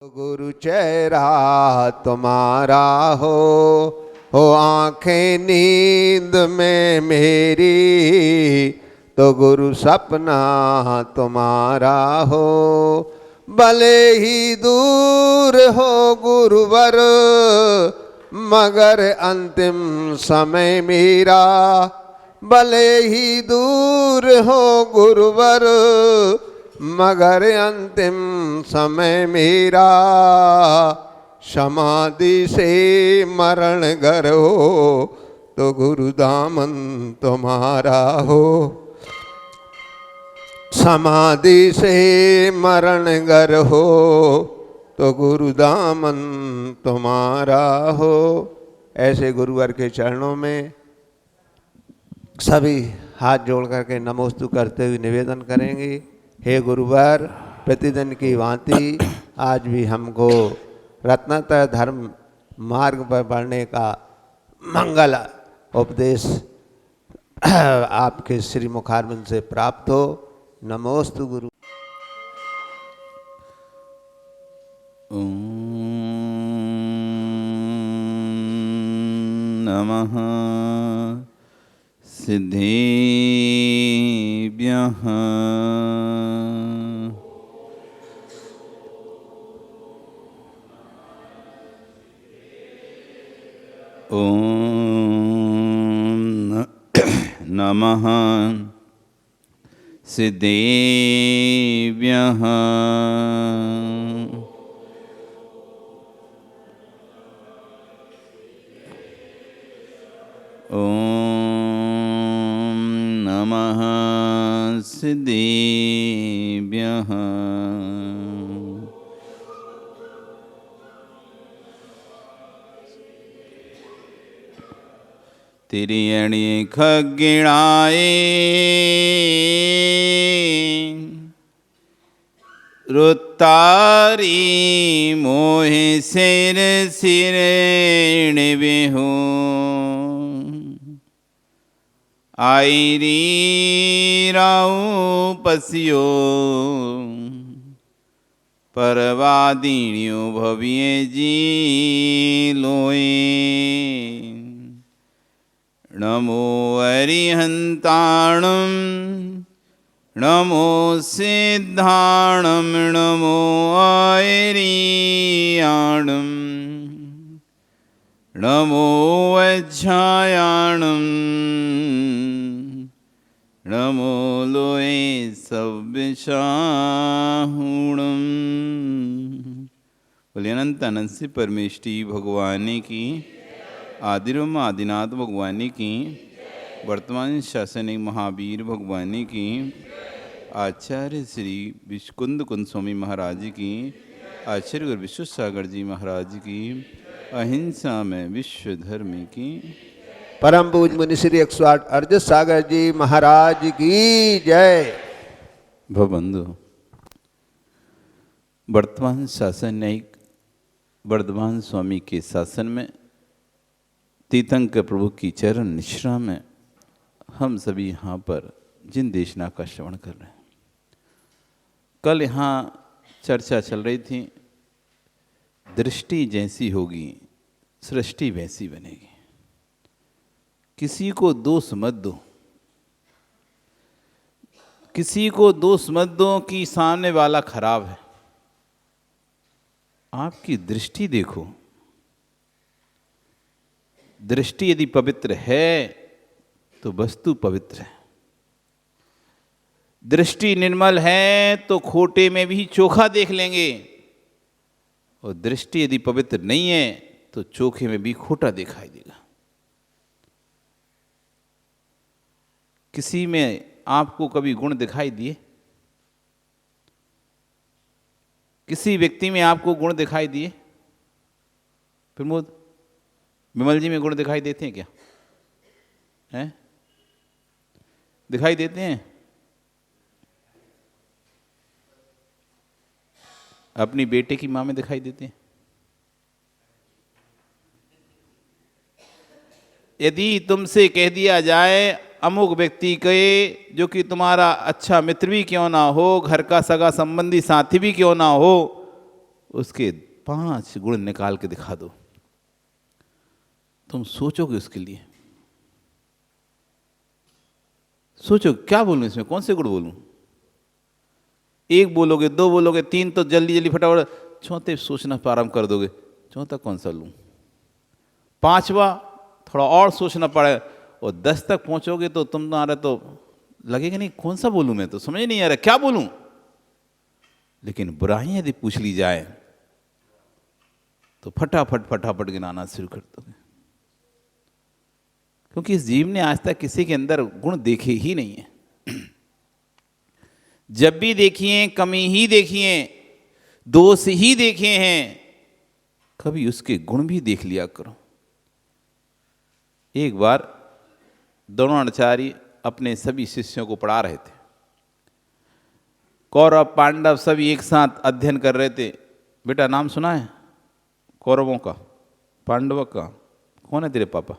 गुरु चेहरा तुम्हारा हो आंखें नींद में मेरी, तो गुरु सपना तुम्हारा हो। भले ही दूर हो गुरुवर, मगर अंतिम समय मेरा। भले ही दूर हो गुरुवर, मगर अंतिम समय मेरा। समाधि से मरण घर हो, तो गुरु दामन तुम्हारा हो। समाधि से मरण घर हो, तो गुरु दामन तुम्हारा हो। ऐसे गुरुवर के चरणों में सभी हाथ जोड़ करके नमोस्तु करते हुए निवेदन करेंगे। हे गुरुवर, प्रतिदिन की भांति आज भी हमको रत्नतर धर्म मार्ग पर बढ़ने का मंगल उपदेश आपके श्री मुखारविंद से प्राप्त हो। नमोस्तु गुरु। नमः सिद्धेभ्यः। ॐ नमः सिद्धेभ्यः। नमः सिद्धेभ्यः। तिर्यणि खग्गिणाये रुत्तारी मोहे सिर सिरेण बिहू। आईरी राऊ पसियो परवादिन्यो भविये जी लोए। नमो अरिहंताणं नमो सिद्धाणं नमो आयरियाणं नमो वज्रायाणं नमो लोए सव्यसाहुणं। बोलिए अनंत अनंत से परमेष्टि भगवान की, आदिरम आदिनाथ भगवान की, वर्तमान शासनिक महावीर भगवान की, आचार्य श्री विष्णुकुंद कुंद स्वामी महाराज की, आचार्य गुरु विश्वसागर जी महाराज की, अहिंसा में विश्व धर्म की, परम पूज्य मुनि श्री 108 अर्जुन सागर जी महाराज की जय। भवबंधु, वर्तमान शासन न्यायिक वर्धमान स्वामी के शासन में तीर्थंकर प्रभु की चरण निश्रा में हम सभी यहाँ पर जिन देशना का श्रवण कर रहे हैं। कल यहाँ चर्चा चल रही थी, दृष्टि जैसी होगी सृष्टि वैसी बनेगी। किसी को दोष मत दो, किसी को दोष मत दो कि सामने वाला खराब है। आपकी दृष्टि देखो, दृष्टि यदि पवित्र है तो वस्तु पवित्र है। दृष्टि निर्मल है तो खोटे में भी चोखा देख लेंगे, और दृष्टि यदि पवित्र नहीं है तो चोखे में भी खोटा दिखाई देगा। किसी में आपको कभी गुण दिखाई दिए? किसी व्यक्ति में आपको गुण दिखाई दिए? प्रमोद, विमल जी में गुण दिखाई देते हैं क्या? हैं? दिखाई देते हैं? अपनी बेटे की माँ में दिखाई देते हैं? यदि तुमसे कह दिया जाए अमुक व्यक्ति के, जो कि तुम्हारा अच्छा मित्र भी क्यों ना हो, घर का सगा संबंधी साथी भी क्यों ना हो, उसके 5 गुण निकाल के दिखा दो, तुम सोचोगे उसके लिए। सोचो क्या बोलूं इसमें, कौन से गुण बोलूं? 1 बोलोगे, 2 बोलोगे, 3 तो जल्दी जल्दी फटाफट, चौथे सोचना प्रारंभ कर दोगे, चौथा कौन सा लूं? 5वां थोड़ा और सोचना पड़े, और 10 तक पहुंचोगे तो तुम्हारा तो लगेगा नहीं कौन सा बोलूं, मैं तो समझ नहीं आ रहा क्या बोलूं। लेकिन बुराइयां यदि पूछ ली जाए तो फटाफट फटाफट गिनाना शुरू कर दोगे, क्योंकि इस जीव ने आज तक किसी के अंदर गुण देखे ही नहीं है। जब भी देखिए कमी ही देखिए, दोष ही देखे हैं, कभी उसके गुण भी देख लिया करो। एक बार द्रोणाचार्य अपने सभी शिष्यों को पढ़ा रहे थे, कौरव पांडव सभी एक साथ अध्ययन कर रहे थे। बेटा नाम सुना है कौरवों का, पांडवों का? कौन है तेरे पापा?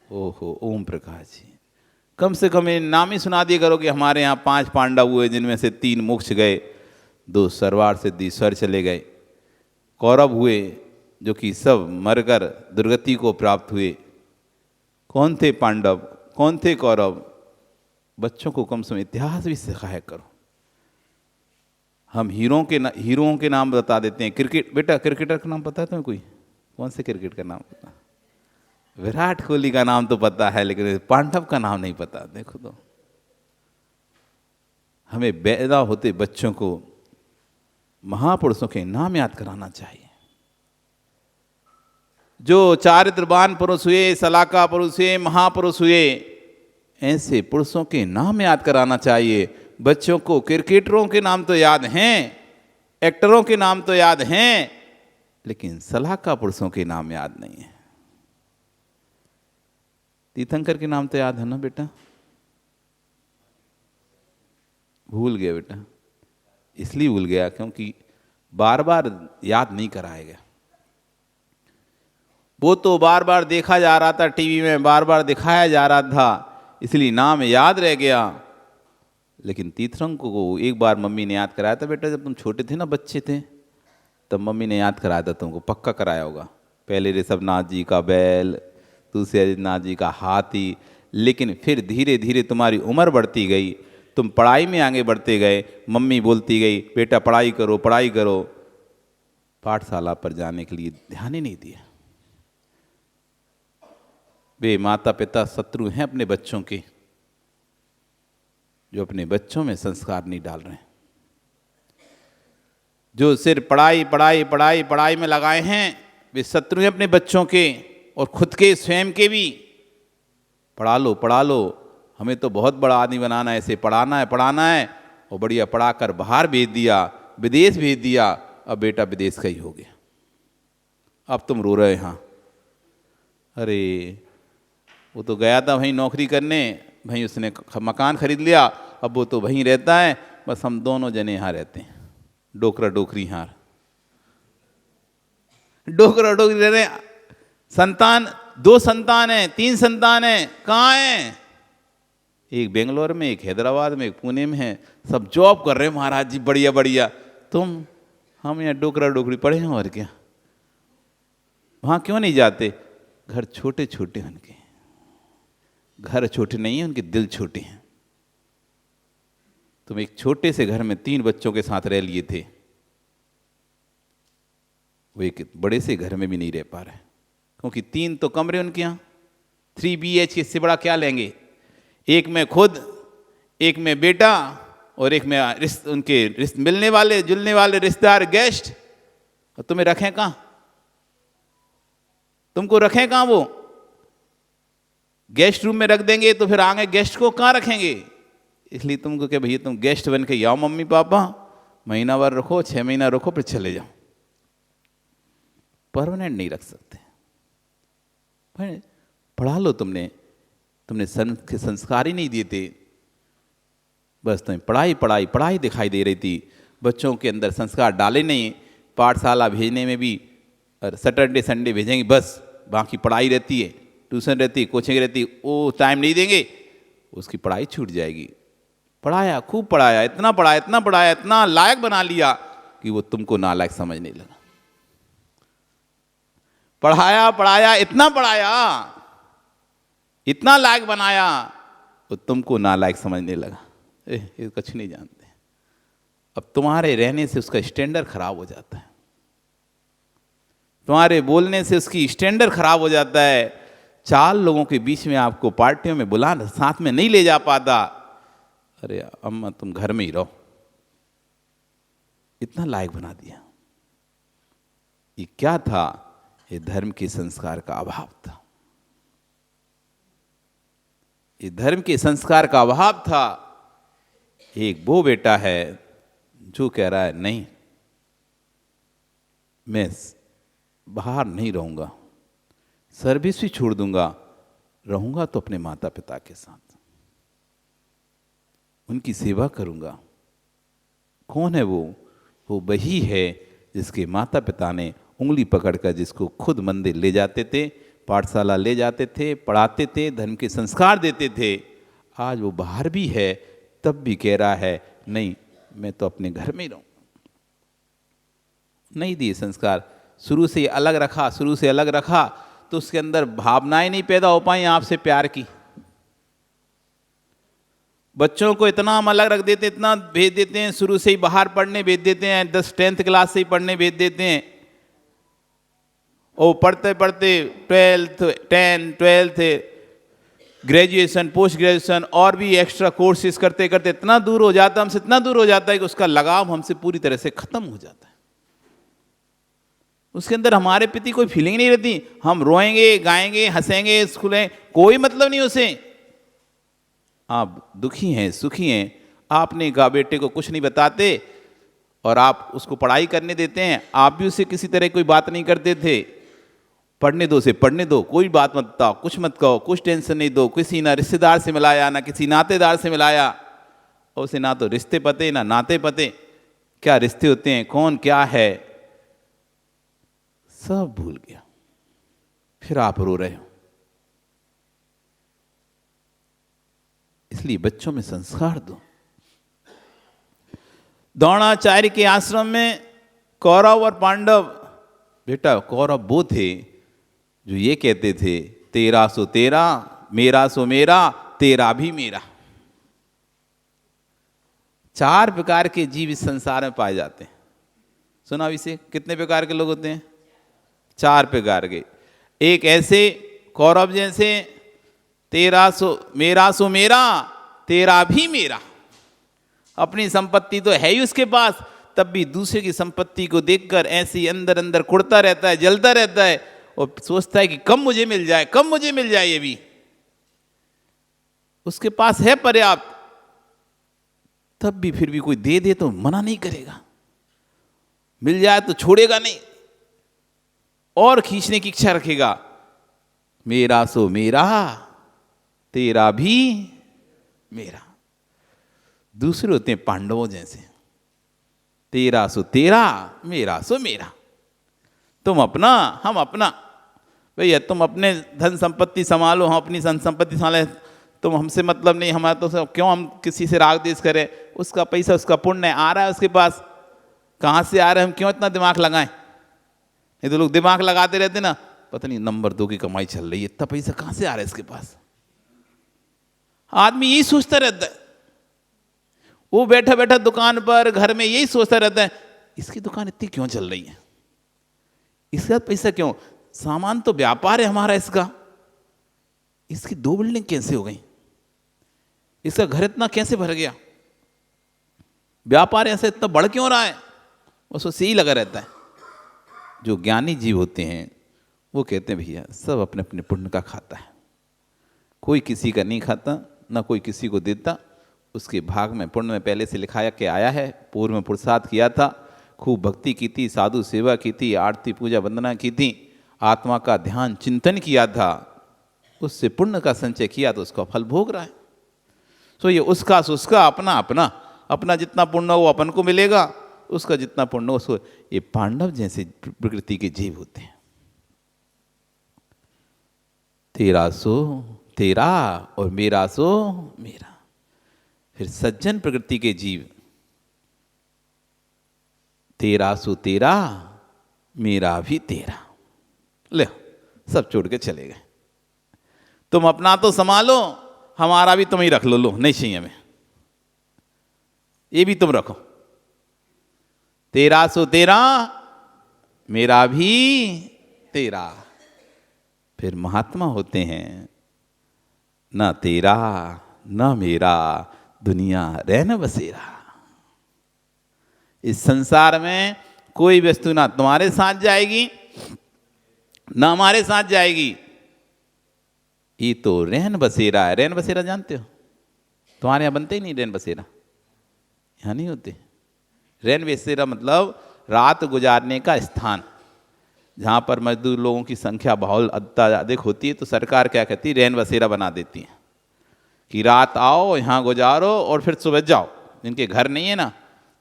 ओहो, ओम प्रकाश जी। कम से कम नाम ही सुना दिया करो कि हमारे यहाँ 5 पांडव हुए, जिनमें से 3 मोक्ष गए, 2 सर्वार सिद्धि स्वर चले गए। कौरव हुए जो कि सब मरकर दुर्गति को प्राप्त हुए। कौन थे पांडव, कौन थे कौरव? बच्चों को कम से कम इतिहास भी सिखाया करो। हम हीरोओं के नाम बता देते हैं। क्रिकेट, बेटा क्रिकेटर का नाम पता है तुम्हें कोई? कौन से क्रिकेट का नाम पता? विराट कोहली का नाम तो पता है, लेकिन पांडव का नाम नहीं पता। देखो तो, हमें पैदा होते बच्चों को महापुरुषों के नाम याद कराना चाहिए। जो चारित्रवान पुरुष हुए, सलाका पुरुष हुए, महापुरुष हुए, ऐसे पुरुषों के नाम याद कराना चाहिए। बच्चों को क्रिकेटरों के नाम तो याद हैं, एक्टरों के नाम तो याद हैं, लेकिन सलाका पुरुषों के नाम याद नहीं है। तीर्थंकर के नाम तो याद है ना बेटा? भूल गया बेटा, इसलिए भूल गया क्योंकि बार बार याद नहीं कराया गया। वो तो बार बार देखा जा रहा था टीवी में, बार बार दिखाया जा रहा था, इसलिए नाम याद रह गया। लेकिन तीर्थंकर को एक बार मम्मी ने याद कराया था। बेटा जब तुम छोटे थे ना, बच्चे थे, तब मम्मी ने याद कराया था तुमको, पक्का कराया होगा। पहले ऋषभनाथ जी का बैल, दूसरे नाथ जी का हाथी। लेकिन फिर धीरे धीरे तुम्हारी उम्र बढ़ती गई, तुम पढ़ाई में आगे बढ़ते गए, मम्मी बोलती गई बेटा पढ़ाई करो पढ़ाई करो। पाठशाला पर जाने के लिए ध्यान ही नहीं दिया। वे माता पिता शत्रु हैं अपने बच्चों के, जो अपने बच्चों में संस्कार नहीं डाल रहे हैं, जो सिर्फ पढ़ाई पढ़ाई पढ़ाई पढ़ाई में लगाए हैं, वे शत्रु हैं अपने बच्चों के और खुद के स्वयं के भी। पढ़ा लो, हमें तो बहुत बड़ा आदमी बनाना है, ऐसे पढ़ाना है, और बढ़िया पढ़ाकर बाहर भेज दिया, विदेश भेज दिया। अब बेटा विदेश का ही हो गया, अब तुम रो रहे। हाँ, अरे वो तो गया था वहीं नौकरी करने, वहीं उसने मकान खरीद लिया, अब वो तो वहीं रहता है, बस हम दोनों जने यहाँ रहते हैं, डोकरा डोकरी यहाँ, डोकरा डोकरी रह रहे। संतान, 2 संतान है, 3 संतान है, कहाँ हैं? एक बेंगलोर में, एक हैदराबाद में, एक पुणे में है, सब जॉब कर रहे हैं महाराज जी, बढ़िया बढ़िया। हम यहाँ डोकरा डोकरी पढ़े हैं, और क्या? वहाँ क्यों नहीं जाते? घर छोटे छोटे उनके, घर छोटे नहीं है, उनके दिल छोटे हैं। तुम एक छोटे से घर में 3 बच्चों के साथ रह लिए थे, वो एक बड़े से घर में भी नहीं रह पा रहे, क्योंकि 3 तो कमरे उनके यहाँ, 3 BHK से बड़ा क्या लेंगे? एक में खुद, एक में बेटा, और एक में उनके मिलने वाले जुलने वाले रिश्तेदार, गेस्ट। और तुम्हें रखें कहाँ? तुमको रखें कहाँ? वो गेस्ट रूम में रख देंगे तो फिर आगे गेस्ट को कहाँ रखेंगे? इसलिए तुमको क्या भैया तुम गेस्ट बन के आओ, मम्मी पापा महीना भर रखो, 6 महीना रखो, फिर चले जाओ। परमानेंट नहीं रख सकते। पढ़ा लो, तुमने संस्कार ही नहीं दिए थे, बस तुम्हें पढ़ाई पढ़ाई पढ़ाई दिखाई दे रही थी, बच्चों के अंदर संस्कार डाले नहीं। पाठशाला भेजने में भी सैटरडे संडे भेजेंगे बस, बाकी पढ़ाई रहती है, ट्यूशन रहती है, कोचिंग रहती है, वो टाइम नहीं देंगे, उसकी पढ़ाई छूट जाएगी। पढ़ाया, खूब पढ़ाया, इतना पढ़ाया, इतना लायक बना लिया, कि वो तुमको नालायक समझने लगा। पढ़ाया पढ़ाया, इतना पढ़ाया, इतना लायक बनाया, वो तुमको नालायक समझने लगा। ये कुछ नहीं जानते। अब तुम्हारे रहने से उसका स्टैंडर्ड खराब हो जाता है, तुम्हारे बोलने से उसकी स्टैंडर्ड खराब हो जाता है। 4 लोगों के बीच में आपको पार्टियों में बुला साथ में नहीं ले जा पाता। अरे अम्मा तुम घर में ही रहो, इतना लायक बना दिया। ये क्या था? ये धर्म के संस्कार का अभाव था। ये धर्म के संस्कार का अभाव था। एक वो बेटा है जो कह रहा है नहीं, मैं बाहर नहीं रहूंगा, सर्विस भी छोड़ दूंगा, रहूंगा तो अपने माता पिता के साथ, उनकी सेवा करूंगा। कौन है वो? वो वही है जिसके माता पिता ने उंगली पकड़कर जिसको खुद मंदिर ले जाते थे, पाठशाला ले जाते थे, पढ़ाते थे, धर्म के संस्कार देते थे। आज वो बाहर भी है, तब भी कह रहा है नहीं, मैं तो अपने घर में ही रहूंगा। नहीं दिए संस्कार, शुरू से अलग रखा, शुरू से अलग रखा, तो उसके अंदर भावनाएं नहीं पैदा हो पाई आपसे प्यार की। बच्चों को इतना हम अलग रख देते, इतना भेज देते हैं, शुरू से ही बाहर पढ़ने भेज देते हैं, 10th क्लास से ही पढ़ने भेज देते हैं। और पढ़ते पढ़ते 12th, 10th, 12th, graduation, post graduation और भी एक्स्ट्रा कोर्सेज करते करते इतना दूर हो जाता है हमसे, इतना दूर हो जाता है कि उसका लगाव हमसे पूरी तरह से खत्म हो जाता है। उसके अंदर हमारे प्रति कोई फीलिंग नहीं रहती। हम रोएंगे, गाएंगे, हंसेंगे, स्कूलें, कोई मतलब नहीं उसे। आप दुखी हैं, सुखी हैं, आपने कहा बेटे को कुछ नहीं बताते और आप उसको पढ़ाई करने देते हैं। आप भी उससे किसी तरह कोई बात नहीं करते थे। पढ़ने दो, उसे पढ़ने दो, कोई बात मत बताओ, कुछ मत कहो, कुछ टेंशन नहीं दो। किसी ना रिश्तेदार से मिलाया, ना किसी नातेदार से मिलाया, और उसे ना तो रिश्ते पते ना नाते पते, क्या रिश्ते होते हैं, कौन क्या है, सब भूल गया। फिर आप रो रहे हो। इसलिए बच्चों में संस्कार दो। द्रोणाचार्य के आश्रम में कौरव और पांडव, बेटा कौरव वो थे जो ये कहते थे तेरा सो तेरा, मेरा सो मेरा, तेरा भी मेरा। 4 प्रकार के जीव इस संसार में पाए जाते हैं। सुना इसे? कितने प्रकार के लोग होते हैं? 4 प्रकार के। एक ऐसे कौरव जैसे तेरा सो मेरा, तेरा भी मेरा। अपनी संपत्ति तो है ही उसके पास, तब भी दूसरे की संपत्ति को देखकर ऐसे ही अंदर अंदर कुड़ता रहता है, जलता रहता है और सोचता है कि कब मुझे मिल जाए, कब मुझे मिल जाए। ये भी उसके पास है पर्याप्त, तब भी फिर भी कोई दे दे तो मना नहीं करेगा, मिल जाए तो छोड़ेगा नहीं, और खींचने की इच्छा रखेगा। मेरा सो मेरा, तेरा भी मेरा। दूसरे होते हैं पांडवों जैसे, तेरा सो तेरा, मेरा सो मेरा। तुम अपना, हम अपना। भैया तुम अपने धन संपत्ति संभालो, हम अपनी धन संपत्ति संभालें, तुम हमसे मतलब नहीं, हमारा तो क्यों हम किसी से राग द्वेष करें। उसका पैसा, उसका पुण्य आ रहा है उसके पास, कहाँ से आ रहा है, हम क्यों इतना दिमाग लगाएं। नहीं तो लोग दिमाग लगाते रहते ना, पता नहीं नंबर 2 की कमाई चल रही है, इतना पैसा कहाँ से आ रहा है इसके पास। आदमी यही सोचता रहता है। वो बैठा बैठा दुकान पर, घर में यही सोचता रहता है, इसकी दुकान इतनी क्यों चल रही है, इसका पैसा क्यों, सामान तो व्यापार है हमारा इसका, इसकी 2 बिल्डिंग कैसे हो गई, इसका घर इतना कैसे भर गया, व्यापार ऐसे इतना बढ़ क्यों रहा है, उसको सही लगा रहता है। जो ज्ञानी जीव होते हैं वो कहते हैं भैया सब अपने अपने पुण्य का खाता है, कोई किसी का नहीं खाता, ना कोई किसी को देता। उसके भाग में पुण्य में पहले से लिखाया के आया है, पूर्व में पुरुषार्थ किया था, खूब भक्ति की थी, साधु सेवा की थी, आरती पूजा वंदना की थी, आत्मा का ध्यान चिंतन किया था, उससे पुण्य का संचय किया तो उसका फल भोग रहा है। तो ये उसका अपना अपना अपना जितना पुण्य हो अपन को मिलेगा, उसका जितना पुण्य हो उसको। ये पांडव जैसे प्रकृति के जीव होते हैं। तेरा सो तेरा और मेरा सो मेरा। फिर सज्जन प्रकृति के जीव, तेरा सो तेरा मेरा भी तेरा। ले सब छोड़ के चले गए। तुम अपना तो संभालो, हमारा भी तुम ही रख लो। लो नहीं चाहिए हमें, ये भी तुम रखो। तेरा सो तेरा मेरा भी तेरा। फिर महात्मा होते हैं, ना तेरा ना मेरा दुनिया रहना बसेरा। इस संसार में कोई वस्तु ना तुम्हारे साथ जाएगी ना हमारे साथ जाएगी। ये तो रहन बसेरा है। रहन बसेरा जानते हो? तुम्हारे यहां बनते ही नहीं रहन बसेरा, यहां नहीं होते। रहन बसेरा मतलब रात गुजारने का स्थान। जहां पर मजदूर लोगों की संख्या बहुत अधिक होती है तो सरकार क्या कहती है, रहन बसेरा बना देती है कि रात आओ यहाँ गुजारो और फिर सुबह जाओ। जिनके घर नहीं है ना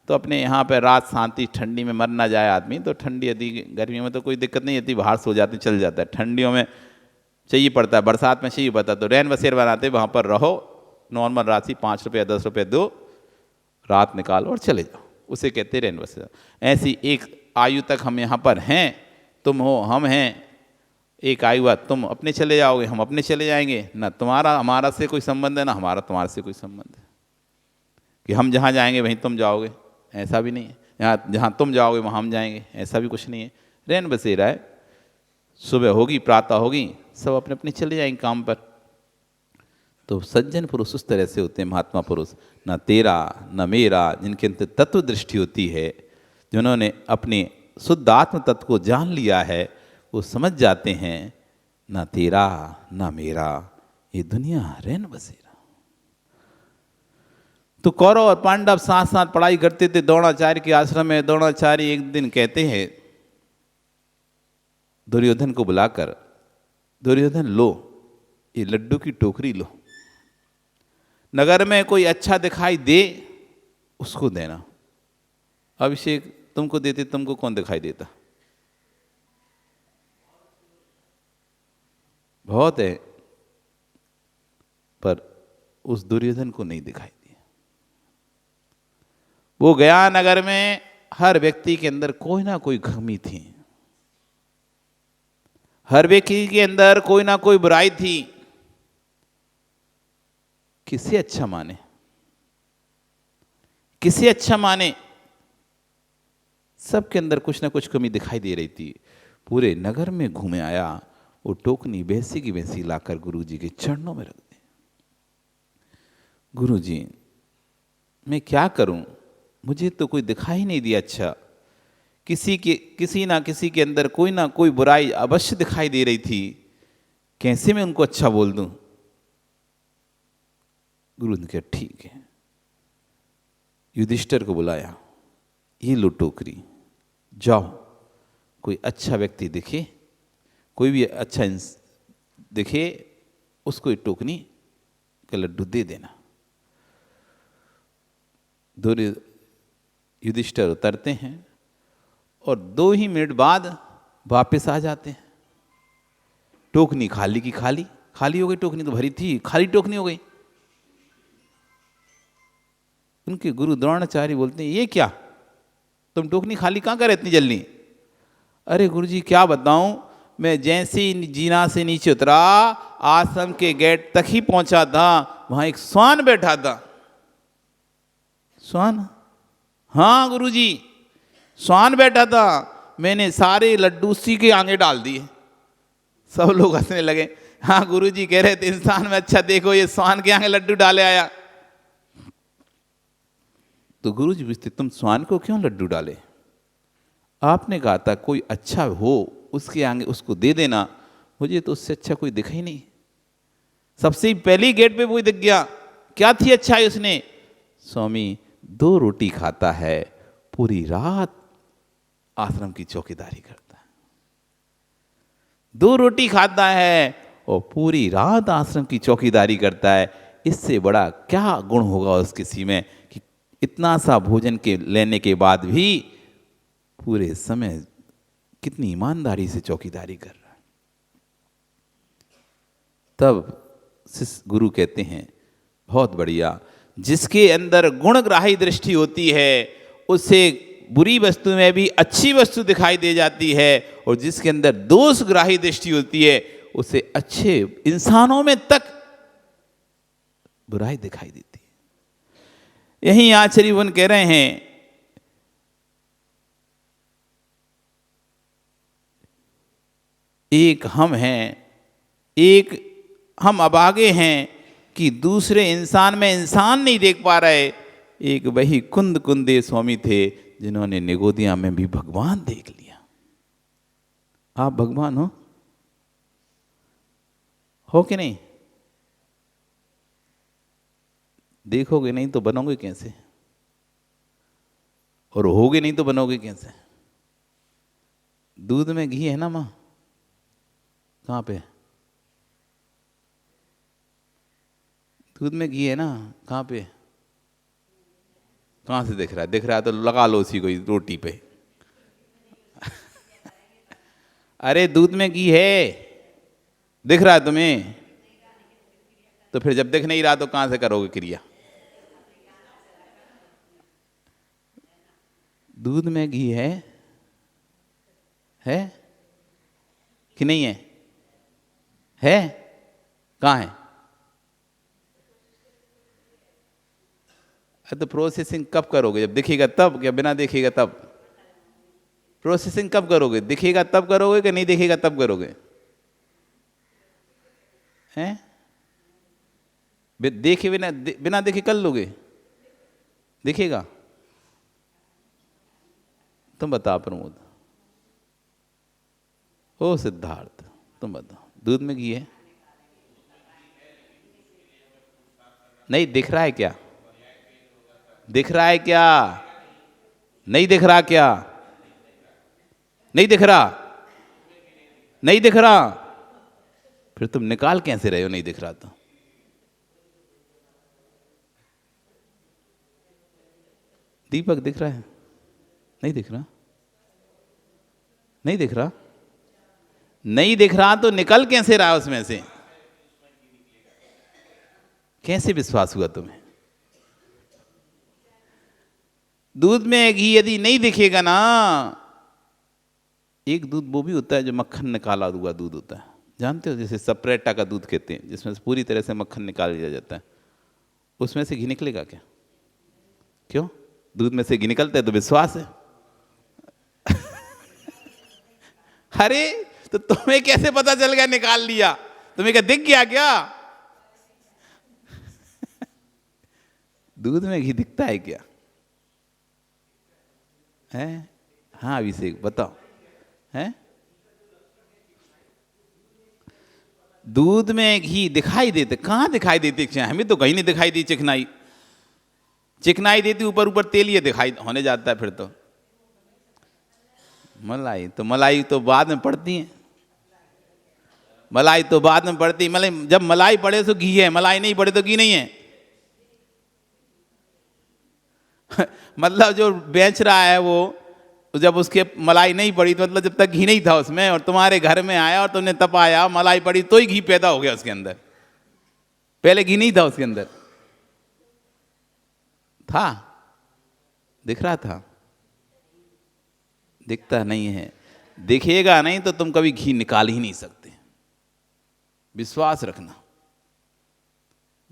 तो अपने यहाँ पर रात शांति, ठंडी में मर ना जाए आदमी तो ठंडी यदि, गर्मियों में तो कोई दिक्कत नहीं होती, बाहर सो जाते चल जाता है। ठंडियों में चाहिए पड़ता है, बरसात में चाहिए पड़ता है, तो रहन बसेरा बनाते वहाँ पर रहो। नॉर्मल राशि 5 रुपये 10 रुपये दो, रात निकालो और चले जाओ, उसे कहते रहन बसेरा। ऐसी एक आयु तक हम यहाँ पर हैं, तुम हो हम हैं। एक आयु बाद तुम अपने चले जाओगे, हम अपने चले जाएंगे। ना तुम्हारा हमारा से कोई संबंध है, ना हमारा तुम्हारे से कोई संबंध है कि हम जहाँ जाएंगे वहीं तुम जाओगे, ऐसा भी नहीं है। जहाँ तुम जाओगे वहाँ हम जाएंगे, ऐसा भी कुछ नहीं है। रहन बसेरा है। सुबह होगी, प्रातः होगी, सब अपने अपने चले जाएंगे काम पर। तो सज्जन पुरुष उस तरह से होते हैं, महात्मा पुरुष। ना तेरा ना मेरा, जिनके अंदर तत्व दृष्टि होती है, जिन्होंने अपने शुद्ध आत्म तत्व को जान लिया है, वो समझ जाते हैं ना तेरा ना मेरा, ये दुनिया रहन बसेरा। तो कौरव और पांडव साथ साथ पढ़ाई करते थे द्रोणाचार्य के आश्रम में। द्रोणाचार्य एक दिन कहते हैं दुर्योधन को बुलाकर, दुर्योधन लो ये लड्डू की टोकरी लो, नगर में कोई अच्छा दिखाई दे उसको देना। अभिषेक तुमको देते, तुमको कौन दिखाई देता? बहुत है, पर उस दुर्योधन को नहीं दिखाई दिया। वो गया नगर में, हर व्यक्ति के अंदर कोई ना कोई कमी थी, हर व्यक्ति के अंदर कोई ना कोई बुराई थी। किसे अच्छा माने, किसे अच्छा माने, सबके अंदर कुछ ना कुछ कमी दिखाई दे रही थी। पूरे नगर में घूमे आया, वो टोकनी वैसी की वैसी लाकर गुरुजी के चरणों में रख दी। गुरुजी मैं क्या करूं, मुझे तो कोई दिखाई नहीं दिया अच्छा। किसी ना किसी के अंदर कोई ना कोई बुराई अवश्य दिखाई दे रही थी, कैसे मैं उनको अच्छा बोल दूं? गुरु ने कहा ठीक है। युधिष्ठिर को बुलाया, ये लो टोकरी, जाओ कोई अच्छा व्यक्ति दिखे, कोई भी अच्छा दिखे, उसको ये टोकनी का लड्डू दे देना। युधिष्ठिर उतरते हैं और 2 ही मिनट बाद वापस आ जाते हैं। टोकनी खाली की खाली, खाली हो गई। टोकनी तो भरी थी, खाली टोकनी हो गई। उनके गुरु द्रोणाचार्य बोलते हैं ये क्या, तुम टोकनी खाली कहाँ कर इतनी जल्दी? अरे गुरुजी क्या बताऊं, मैं जैसे ही जीना से नीचे उतरा, आश्रम के गेट तक ही पहुंचा था, वहां एक श्वान बैठा था। श्वान? हाँ गुरुजी, श्वान बैठा था। मैंने सारे लड्डू उसी के आगे डाल दिए। सब लोग हंसने लगे। हाँ गुरुजी कह रहे थे इंसान में अच्छा देखो, ये श्वान के आगे लड्डू डाले आया। तो गुरुजी पूछते तुम श्वान को क्यों लड्डू डाले? आपने कहा था कोई अच्छा हो उसके आगे उसको दे देना, मुझे तो उससे अच्छा कोई दिखा ही नहीं। सबसे पहली गेट पे वो दिख गया। क्या थी अच्छाई उसने? स्वामी 2 रोटी खाता है, पूरी रात आश्रम की चौकीदारी करता है। 2 रोटी खाता है और पूरी रात आश्रम की चौकीदारी करता है। इससे बड़ा क्या गुण होगा उस किसी में कि इतना सा भोजन के लेने के बाद भी पूरे समय कितनी ईमानदारी से चौकीदारी कर रहा है। तब गुरु कहते हैं बहुत बढ़िया, जिसके अंदर गुणग्राही दृष्टि होती है उसे बुरी वस्तु में भी अच्छी वस्तु दिखाई दे जाती है, और जिसके अंदर दोषग्राही दृष्टि होती है उसे अच्छे इंसानों में तक बुराई दिखाई देती है। यही आचार्य वन कह रहे हैं, एक हम हैं, एक हम अभागे हैं कि दूसरे इंसान में इंसान नहीं देख पा रहे। एक वही कुंद कुंदे स्वामी थे जिन्होंने निगोदिया में भी भगवान देख लिया। आप भगवान हो कि नहीं? देखोगे नहीं तो बनोगे कैसे, और होगे नहीं तो बनोगे कैसे? दूध में घी है ना मां? कहाँ पे? दूध में घी है ना? कहाँ पे? कहाँ से दिख रहा है? दिख रहा है तो लगा लो उसी को रोटी पे। अरे दूध में घी है, दिख रहा है तुम्हें? तो फिर जब दिख नहीं रहा तो कहाँ से करोगे क्रिया? दूध में घी है कि नहीं है? कहाँ है? तो प्रोसेसिंग कब करोगे? जब दिखेगा तब, या बिना देखेगा तब? प्रोसेसिंग कब करोगे? दिखेगा तब करोगे कि नहीं दिखेगा तब करोगे? हैं? देखे बिना देखे कर लोगे? दिखेगा? तुम बताओ प्रमोद। ओ सिद्धार्थ, तुम बताओ, दूध में घी है? नहीं दिख रहा है क्या? दिख रहा है क्या? नहीं दिख रहा क्या? नहीं दिख रहा? नहीं दिख रहा? फिर तुम निकाल कैसे रहे हो नहीं दिख रहा तो? दीपक दिख रहा है? नहीं दिख रहा? नहीं दिख रहा? नहीं दिख रहा तो निकल कैसे रहा उसमें से? कैसे विश्वास हुआ तुम्हें? दूध में घी यदि नहीं दिखेगा ना, एक दूध वो भी होता है जो मक्खन निकाला हुआ दूध होता है, जानते हो, जैसे सपरेटा का दूध कहते हैं, जिसमें से पूरी तरह से मक्खन निकाल लिया जाता है, उसमें से घी निकलेगा क्या? क्यों? दूध में से घी निकलता है तो विश्वास है। अरे तो तुम्हें कैसे पता चल गया निकाल लिया? तुम्हें क्या दिख गया क्या? दूध में घी दिखता है क्या? है? हाँ अभिषेक बताओ, है? दूध में घी दिखाई देते? कहाँ दिखाई देती? हमें तो कहीं नहीं दिखाई दी। चिकनाई चिकनाई देती, ऊपर ऊपर तेल ये दिखाई होने जाता है। फिर तो मलाई तो बाद में पड़ती है। मलाई तो बाद में पड़ती, मतलब जब मलाई पड़े तो घी है, मलाई नहीं पड़े तो घी नहीं है। मतलब जो बेच रहा है वो, जब उसके मलाई नहीं पड़ी तो मतलब जब तक घी नहीं था उसमें, और तुम्हारे घर में आया और तुमने तपाया, मलाई पड़ी तो ही घी पैदा हो गया उसके अंदर। पहले घी नहीं था उसके अंदर। था? दिख रहा था? दिखता नहीं है। दिखेगा नहीं तो तुम कभी घी निकाल ही नहीं सकते, विश्वास रखना।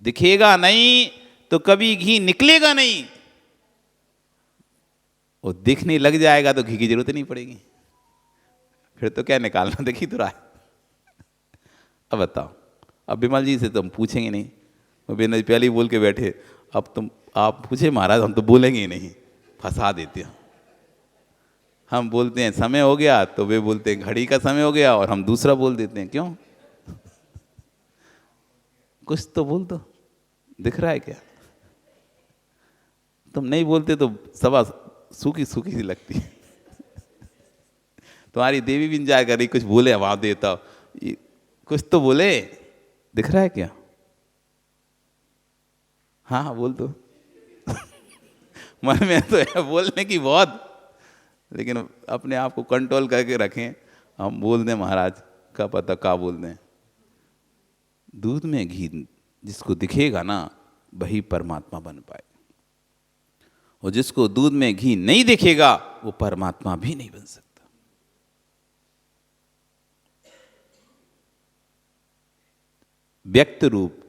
दिखेगा नहीं तो कभी घी निकलेगा नहीं, वो दिखने लग जाएगा तो घी की जरूरत नहीं पड़ेगी। फिर तो क्या निकालना, दिख ही तो रहा है। अब बताओ, अब विमल जी से तो हम पूछेंगे नहीं, वो विमल जी पहले ही बोल के बैठे, अब आप पूछे महाराज, हम तो बोलेंगे ही नहीं, फंसा देते हैं। हम बोलते हैं समय हो गया तो वे बोलते हैं घड़ी का समय हो गया, और हम दूसरा बोल देते हैं। क्यों? कुछ तो बोल दो, दिख रहा है क्या? तुम नहीं बोलते तो सभा सूखी सूखी सी लगती है। तुम्हारी देवी भी इंतजार कर रही, कुछ बोले, आवाज देता हो, कुछ तो बोले, दिख रहा है क्या? हाँ बोल दो। मन में तो है बोलने की बहुत, लेकिन अपने आप को कंट्रोल करके रखें। हम बोल दें महाराज, का पता का बोल दें। दूध में घी जिसको दिखेगा ना, वही परमात्मा बन पाए। और जिसको दूध में घी नहीं दिखेगा वो परमात्मा भी नहीं बन सकता। व्यक्त रूप,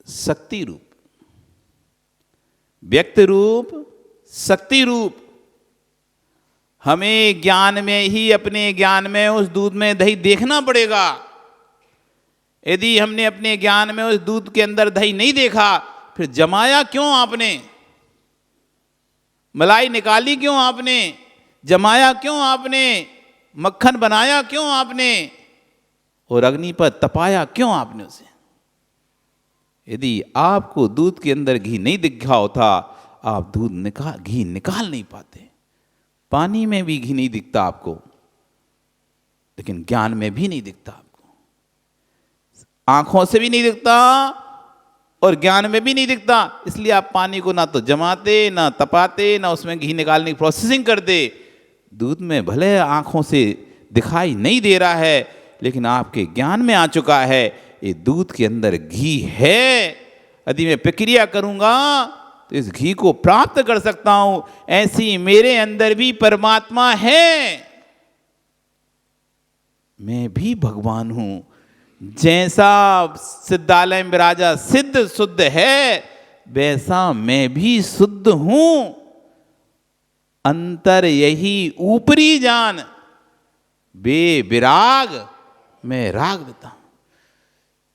शक्ति रूप, व्यक्त रूप, शक्ति रूप। हमें ज्ञान में ही, अपने ज्ञान में उस दूध में दही देखना पड़ेगा। यदि हमने अपने ज्ञान में उस दूध के अंदर दही नहीं देखा, फिर जमाया क्यों आपने? मलाई निकाली क्यों आपने? जमाया क्यों आपने? मक्खन बनाया क्यों आपने? और अग्नि पर तपाया क्यों आपने उसे? यदि आपको दूध के अंदर घी नहीं दिखा होता, आप घी निकाल नहीं पाते। पानी में भी घी नहीं दिखता आपको, लेकिन ज्ञान में भी नहीं दिखता आपको। आंखों से भी नहीं दिखता और ज्ञान में भी नहीं दिखता, इसलिए आप पानी को ना तो जमाते, ना तपाते, ना उसमें घी निकालने की प्रोसेसिंग करते। दूध में भले आंखों से दिखाई नहीं दे रहा है, लेकिन आपके ज्ञान में आ चुका है ये दूध के अंदर घी है। यदि मैं प्रक्रिया करूंगा तो इस घी को प्राप्त कर सकता हूं। ऐसी मेरे अंदर भी परमात्मा है, मैं भी भगवान हूं। जैसा सिद्धालय में विराजा सिद्ध शुद्ध है, वैसा मैं भी शुद्ध हूं। अंतर यही ऊपरी जान, बे विराग मैं राग बता।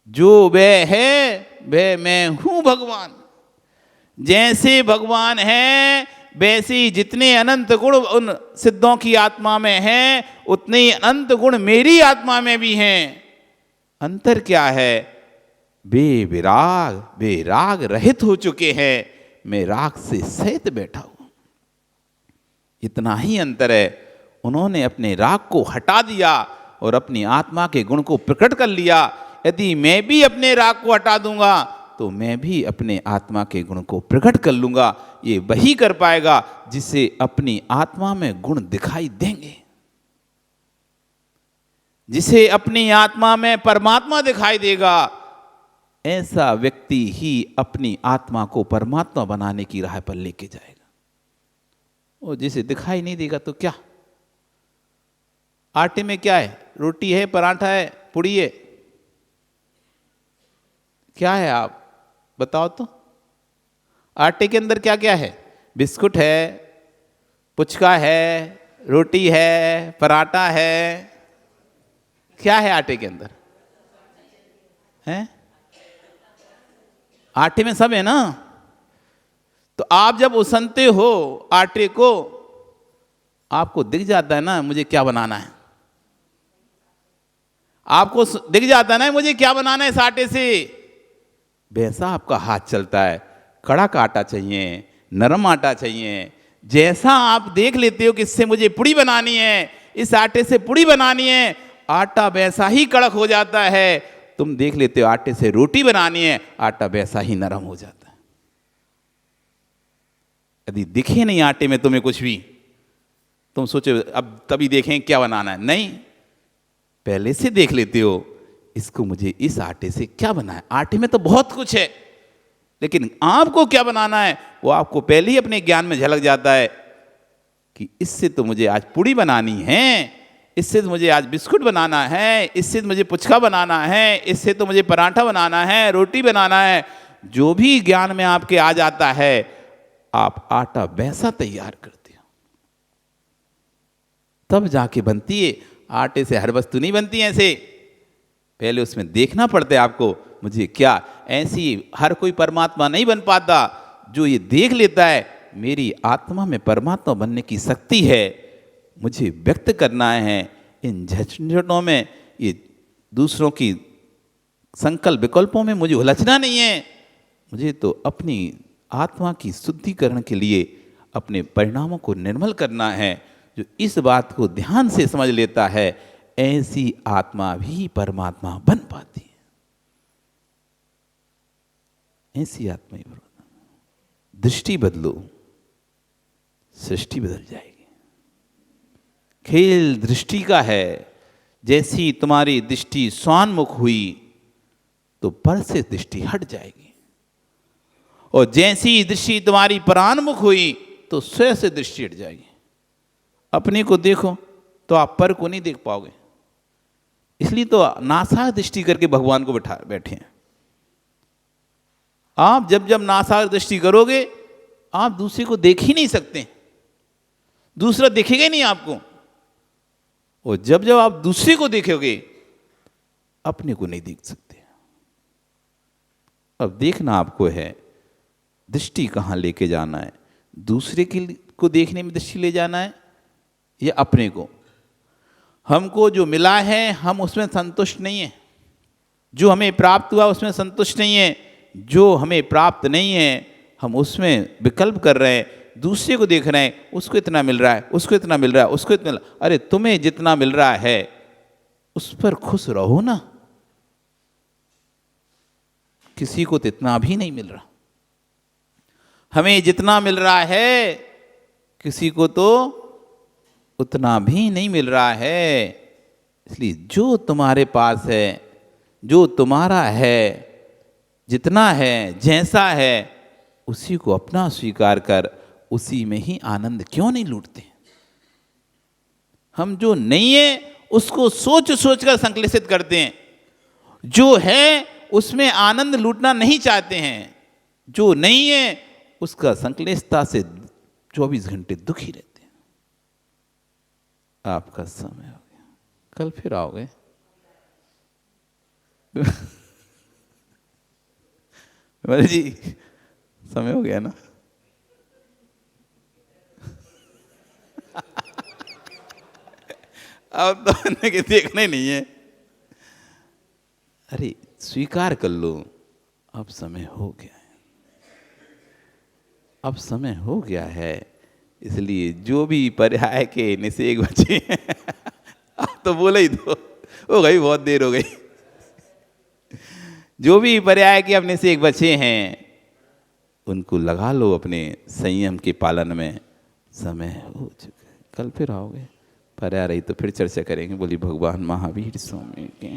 जो वह है वह मैं हूं भगवान। जैसे भगवान है वैसे ही जितने अनंत गुण उन सिद्धों की आत्मा में हैं, उतने ही अनंत गुण मेरी आत्मा में भी हैं। अंतर क्या है? बेविराग, बेराग रहित हो चुके हैं, मैं राग से सहित बैठा हूं। इतना ही अंतर है। उन्होंने अपने राग को हटा दिया और अपनी आत्मा के गुण को प्रकट कर लिया। यदि मैं भी अपने राग को हटा दूंगा तो मैं भी अपने आत्मा के गुण को प्रकट कर लूंगा। ये वही कर पाएगा जिसे अपनी आत्मा में गुण दिखाई देंगे, जिसे अपनी आत्मा में परमात्मा दिखाई देगा। ऐसा व्यक्ति ही अपनी आत्मा को परमात्मा बनाने की राह पर लेके जाएगा। और जिसे दिखाई नहीं देगा तो क्या? आटे में क्या है? रोटी है, पराठा है, पुड़ी है, क्या है? आप बताओ तो। आटे के अंदर क्या क्या है? बिस्कुट है, पुचका है, रोटी है, पराठा है। क्या है आटे के अंदर? है? आटे में सब है ना। तो आप जब उसनते हो आटे को, आपको दिख जाता है ना मुझे क्या बनाना है। आपको दिख जाता है ना मुझे क्या बनाना है इस आटे से। वैसा आपका हाथ चलता है। कड़क आटा चाहिए, नरम आटा चाहिए। जैसा आप देख लेते हो कि इससे मुझे पुड़ी बनानी है, इस आटे से पुड़ी बनानी है, आटा वैसा ही कड़क हो जाता है। तुम देख लेते हो आटे से रोटी बनानी है, आटा वैसा ही नरम हो जाता है। यदि दिखे नहीं आटे में तुम्हें कुछ भी, तुम सोचो अब तभी देखें क्या बनाना है। नहीं, पहले से देख लेते हो इसको मुझे इस आटे से क्या बनाना है। आटे में तो बहुत कुछ है, लेकिन आपको क्या बनाना है वो आपको पहले ही अपने ज्ञान में झलक जाता है कि इससे तो मुझे आज पुड़ी बनानी है, इससे तो मुझे आज बिस्कुट बनाना है, इससे तो मुझे पुचका बनाना है, इससे तो मुझे पराठा बनाना है, रोटी बनाना है। जो भी ज्ञान में आपके आ जाता है, आप आटा वैसा तैयार करते हो, तब जाके बनती है। आटे से हर वस्तु नहीं बनती ऐसे, पहले उसमें देखना पड़ता है आपको मुझे क्या। ऐसी हर कोई परमात्मा नहीं बन पाता। जो ये देख लेता है मेरी आत्मा में परमात्मा बनने की शक्ति है, मुझे व्यक्त करना है इन झंझटों में, ये दूसरों की संकल्प विकल्पों में मुझे उलझना नहीं है। मुझे तो अपनी आत्मा की शुद्धिकरण के लिए अपने परिणामों को निर्मल करना है। जो इस बात को ध्यान से समझ लेता है, ऐसी आत्मा भी परमात्मा बन पाती है। ऐसी आत्मा ही दृष्टि बदलो, सृष्टि बदल जाएगी। खेल दृष्टि का है। जैसी तुम्हारी दृष्टि स्वान्मुख हुई तो पर से दृष्टि हट जाएगी, और जैसी दृष्टि तुम्हारी परान्मुख हुई तो स्वयं से दृष्टि हट जाएगी। अपने को देखो तो आप पर को नहीं देख पाओगे। इसलिए तो नासार दृष्टि करके भगवान को बैठे हैं। आप जब जब नासार दृष्टि करोगे आप दूसरे को देख ही नहीं सकते, दूसरा देखेगा ही नहीं आपको। और जब जब आप दूसरे को देखोगे अपने को नहीं देख सकते। अब देखना आपको है दृष्टि कहाँ लेके जाना है, दूसरे को देखने में दृष्टि ले जाना है या अपने को। हमको जो मिला है हम उसमें संतुष्ट नहीं है, जो हमें प्राप्त हुआ उसमें संतुष्ट नहीं है, जो हमें प्राप्त नहीं है हम उसमें विकल्प कर रहे हैं। दूसरे को देख रहे हैं, उसको इतना मिल रहा है, उसको इतना मिल रहा है, उसको इतना। अरे तुम्हें जितना मिल रहा है उस पर खुश रहो ना। किसी को तो इतना भी नहीं मिल रहा। हमें जितना मिल रहा है किसी को तो उतना भी नहीं मिल रहा है। इसलिए जो तुम्हारे पास है, जो तुम्हारा है, जितना है, जैसा है, उसी को अपना स्वीकार कर, उसी में ही आनंद क्यों नहीं लूटते। हम जो नहीं है उसको सोच सोच कर संश्लेषित करते हैं, जो है उसमें आनंद लूटना नहीं चाहते हैं, जो नहीं है उसका संश्लेषता से 24 घंटे दुखी रहते हैं। आपका समय हो गया, कल फिर आओगे। जी समय हो गया ना। अब तो देखना ही नहीं है। अरे स्वीकार कर लो, अब समय हो गया है, अब समय हो गया है। इसलिए जो भी पर्याय के निषेध बचे अब तो बोले ही दो, हो गई बहुत देर हो गई। जो भी पर्याय के अपने से एक बचे हैं उनको लगा लो अपने संयम के पालन में। समय हो चुका है, कल फिर आओगे। पर्याय रही तो फिर चर्चा करेंगे। बोली भगवान महावीर स्वामी के।